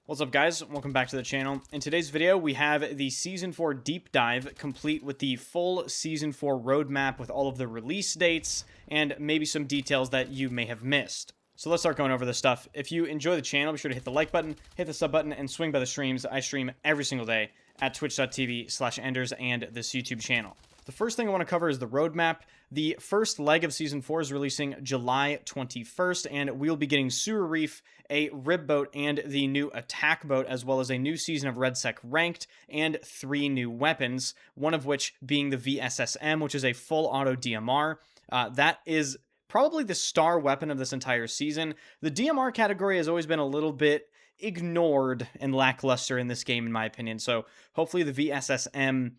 What's up, guys? Welcome back to the channel. In today's video, we have the Season 4 deep dive, complete with the full Season 4 roadmap with all of the release dates and maybe some details that you may have missed. So let's start going over this stuff. If you enjoy the channel, be sure to hit the like button, hit the sub button, and swing by the streams. I stream every single day at twitch.tv/enders and this YouTube channel. The first thing I want to cover is the roadmap. The first leg of Season 4 is releasing July 21st, and we'll be getting Sewer Reef, a rib boat, and the new attack boat, as well as a new season of RedSec Ranked, and 3 new weapons, one of which being the VSSM, which is a full auto DMR. That is probably the star weapon of this entire season. The DMR category has always been a little bit ignored and lackluster in this game, in my opinion. So hopefully the VSSM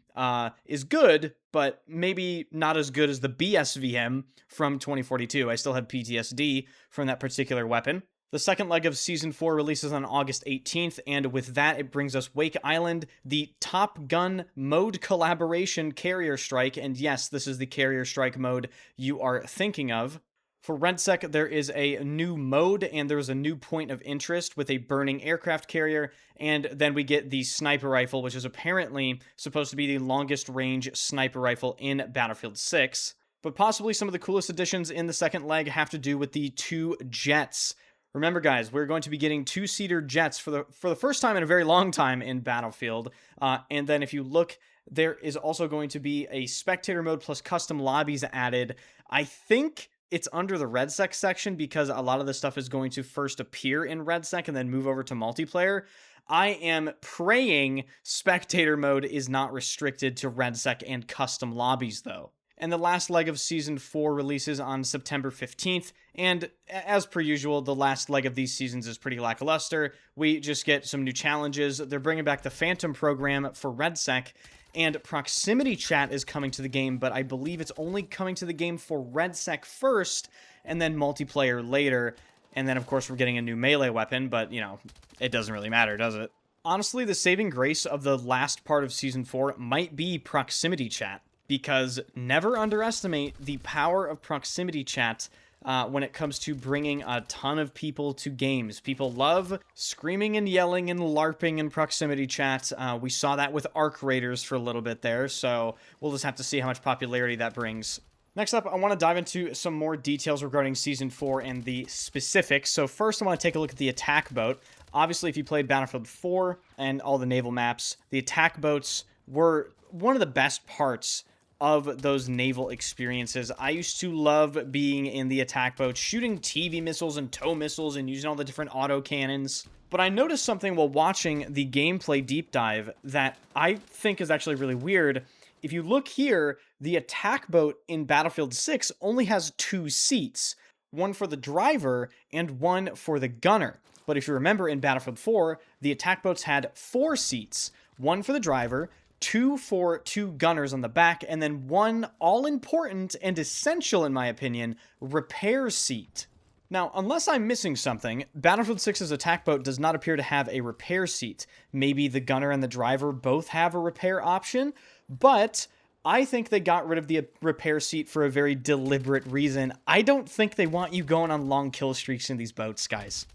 is good, but maybe not as good as the BSVM from 2042. I still have PTSD from that particular weapon. The second leg of Season 4 releases on August 18th, and with that, it brings us Wake Island, the Top Gun mode collaboration Carrier Strike, and yes, this is the Carrier Strike mode you are thinking of. For RedSec, there is a new mode, and there's a new point of interest with a burning aircraft carrier, and then we get the sniper rifle, which is apparently supposed to be the longest range sniper rifle in Battlefield 6. But possibly some of the coolest additions in the second leg have to do with the 2 jets. Remember, guys, we're going to be getting 2-seater jets for the first time in a very long time in Battlefield. And then if you look, there is also going to be a spectator mode plus custom lobbies added. I think it's under the RedSec section because a lot of this stuff is going to first appear in RedSec and then move over to multiplayer. I am praying spectator mode is not restricted to RedSec and custom lobbies, though. And the last leg of Season 4 releases on September 15th, and as per usual, the last leg of these seasons is pretty lackluster. We just get some new challenges. They're bringing back the Phantom program for RedSec, and proximity chat is coming to the game, but I believe it's only coming to the game for RedSec first, and then multiplayer later. And then, of course, we're getting a new melee weapon, but, you know, it doesn't really matter, does it? Honestly, the saving grace of the last part of Season 4 might be proximity chat, because never underestimate the power of proximity chat when it comes to bringing a ton of people to games. People love screaming and yelling and LARPing in proximity chat. We saw that with Arc Raiders for a little bit there, so we'll just have to see how much popularity that brings. Next up, I want to dive into some more details regarding Season 4 and the specifics. So first, I want to take a look at the attack boat. Obviously, if you played Battlefield 4 and all the naval maps, the attack boats were one of the best parts of those naval experiences. I used to love being in the attack boat, shooting TV missiles and tow missiles and using all the different auto cannons. But I noticed something while watching the gameplay deep dive that I think is actually really weird. If you look here, the attack boat in Battlefield 6 only has 2 seats, one for the driver and one for the gunner. But if you remember in Battlefield 4, the attack boats had 4 seats, one for the driver, 2 for 2 gunners on the back, and then 1 all-important and essential, in my opinion, repair seat. Now, unless I'm missing something, Battlefield 6's attack boat does not appear to have a repair seat. Maybe the gunner and the driver both have a repair option, but I think they got rid of the repair seat for a very deliberate reason. I don't think they want you going on long kill streaks in these boats, guys.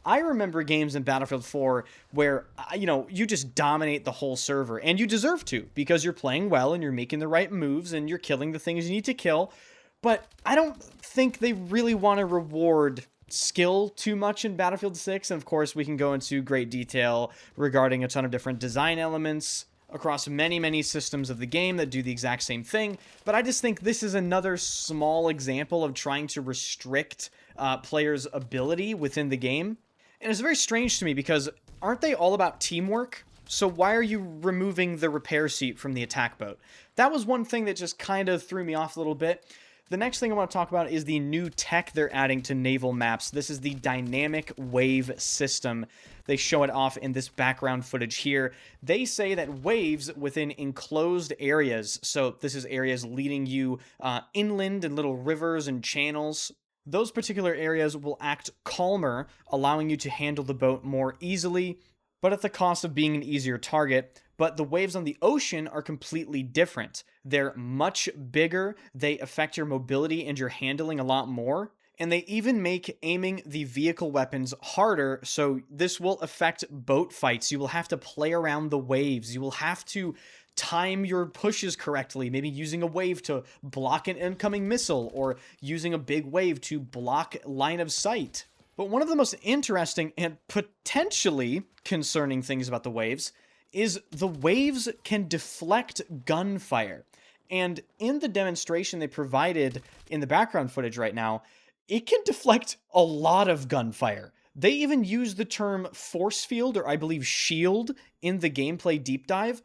I remember games in Battlefield 4 where, you just dominate the whole server, and you deserve to, because you're playing well and you're making the right moves and you're killing the things you need to kill. But I don't think they really want to reward skill too much in Battlefield 6. And of course, we can go into great detail regarding a ton of different design elements across many, many systems of the game that do the exact same thing. But I just think this is another small example of trying to restrict players' ability within the game. And it's very strange to me because aren't they all about teamwork? So why are you removing the repair seat from the attack boat? That was one thing that just kind of threw me off a little bit. The next thing I want to talk about is the new tech they're adding to naval maps. This is the dynamic wave system. They show it off in this background footage here. They say that waves within enclosed areas, so this is areas leading you inland and little rivers and channels, those particular areas will act calmer, allowing you to handle the boat more easily, but at the cost of being an easier target. But the waves on the ocean are completely different. They're much bigger, they affect your mobility and your handling a lot more, And they even make aiming the vehicle weapons harder, so this will affect boat fights. You will have to play around the waves. You will have to time your pushes correctly, maybe using a wave to block an incoming missile, or using a big wave to block line of sight. But one of the most interesting and potentially concerning things about the waves is the waves can deflect gunfire. And in the demonstration they provided in the background footage right now, it can deflect a lot of gunfire. They even use the term force field, or I believe shield, in the gameplay deep dive.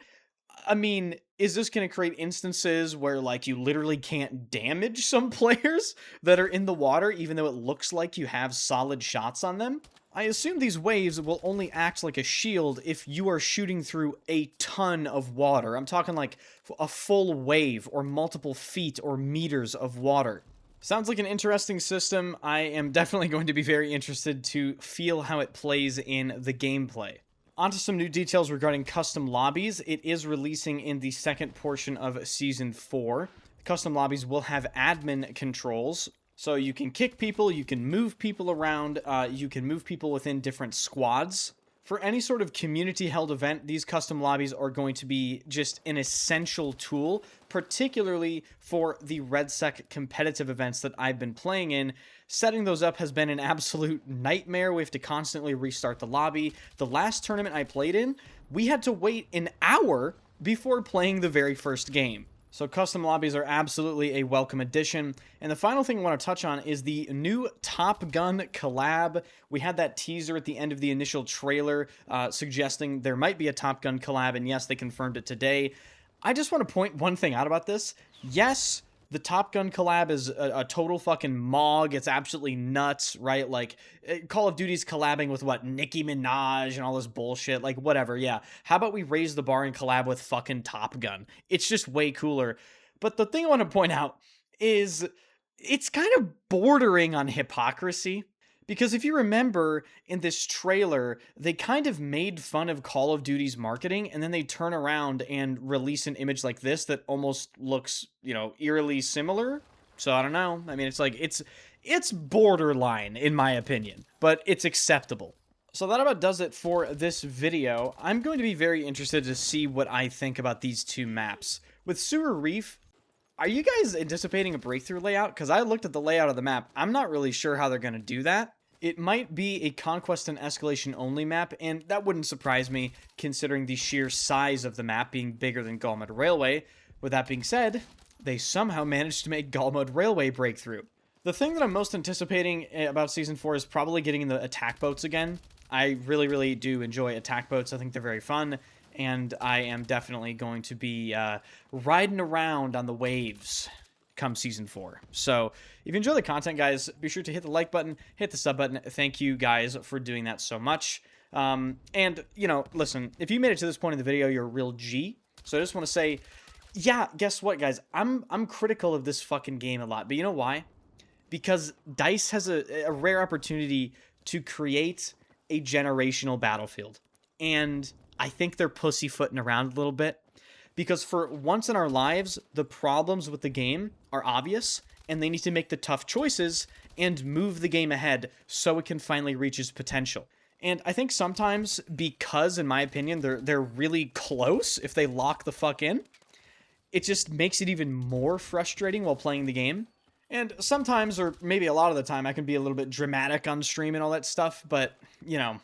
I mean, is this going to create instances where, like, you literally can't damage some players that are in the water, even though it looks like you have solid shots on them? I assume these waves will only act like a shield if you are shooting through a ton of water. I'm talking like a full wave or multiple feet or meters of water. Sounds like an interesting system. I am definitely going to be very interested to feel how it plays in the gameplay. Onto some new details regarding custom lobbies. It is releasing in the second portion of Season 4. Custom lobbies will have admin controls, so you can kick people, you can move people around, you can move people within different squads. For any sort of community-held event, these custom lobbies are going to be just an essential tool, particularly for the RedSec competitive events that I've been playing in. Setting those up has been an absolute nightmare. We have to constantly restart the lobby. The last tournament I played in, we had to wait an hour before playing the very first game. So custom lobbies are absolutely a welcome addition. And the final thing I want to touch on is the new Top Gun collab. We had that teaser at the end of the initial trailer suggesting there might be a Top Gun collab, and yes, they confirmed it today. I just want to point one thing out about this. Yes, the Top Gun collab is a total fucking mog. It's absolutely nuts, right? Like, Call of Duty's collabing with, what, Nicki Minaj and all this bullshit. Like, whatever, yeah. How about we raise the bar and collab with fucking Top Gun? It's just way cooler. But the thing I want to point out is it's kind of bordering on hypocrisy. Because if you remember, in this trailer, they kind of made fun of Call of Duty's marketing, and then they turn around and release an image like this that almost looks, you know, eerily similar. So I don't know. I mean, it's like, it's borderline, in my opinion, but it's acceptable. So that about does it for this video. I'm going to be very interested to see what I think about these two maps. With Sewer Reef, are you guys anticipating a breakthrough layout? Because I looked at the layout of the map. I'm not really sure how they're going to do that. It might be a Conquest and Escalation only map, and that wouldn't surprise me, considering the sheer size of the map being bigger than Gulmud Railway. With that being said, they somehow managed to make Gulmud Railway breakthrough. The thing that I'm most anticipating about Season 4 is probably getting the attack boats again. I really, really do enjoy attack boats. I think they're very fun, and I am definitely going to be riding around on the waves come Season 4. So if you enjoy the content, guys, be sure to hit the like button, hit the sub button. Thank you guys for doing that so much. And, you know, listen, if you made it to this point in the video, you're a real G. So I just want to say, yeah, guess what, guys? I'm critical of this fucking game a lot. But you know why? Because DICE has a rare opportunity to create a generational battlefield. And I think they're pussyfooting around a little bit. Because for once in our lives, the problems with the game are obvious, and they need to make the tough choices and move the game ahead so it can finally reach its potential. And I think sometimes, because, in my opinion, they're really close if they lock the fuck in, it just makes it even more frustrating while playing the game. And sometimes, or maybe a lot of the time, I can be a little bit dramatic on stream and all that stuff, but, you know,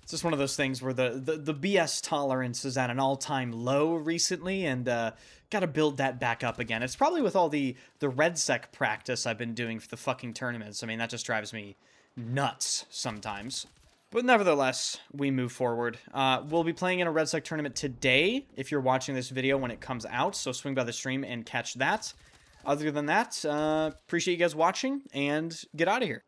it's just one of those things where the BS tolerance is at an all-time low recently, and got to build that back up again. It's probably with all the RedSec practice I've been doing for the fucking tournaments. I mean, that just drives me nuts sometimes. But nevertheless, we move forward. We'll be playing in a RedSec tournament today, if you're watching this video when it comes out, so swing by the stream and catch that. Other than that, appreciate you guys watching, and get out of here.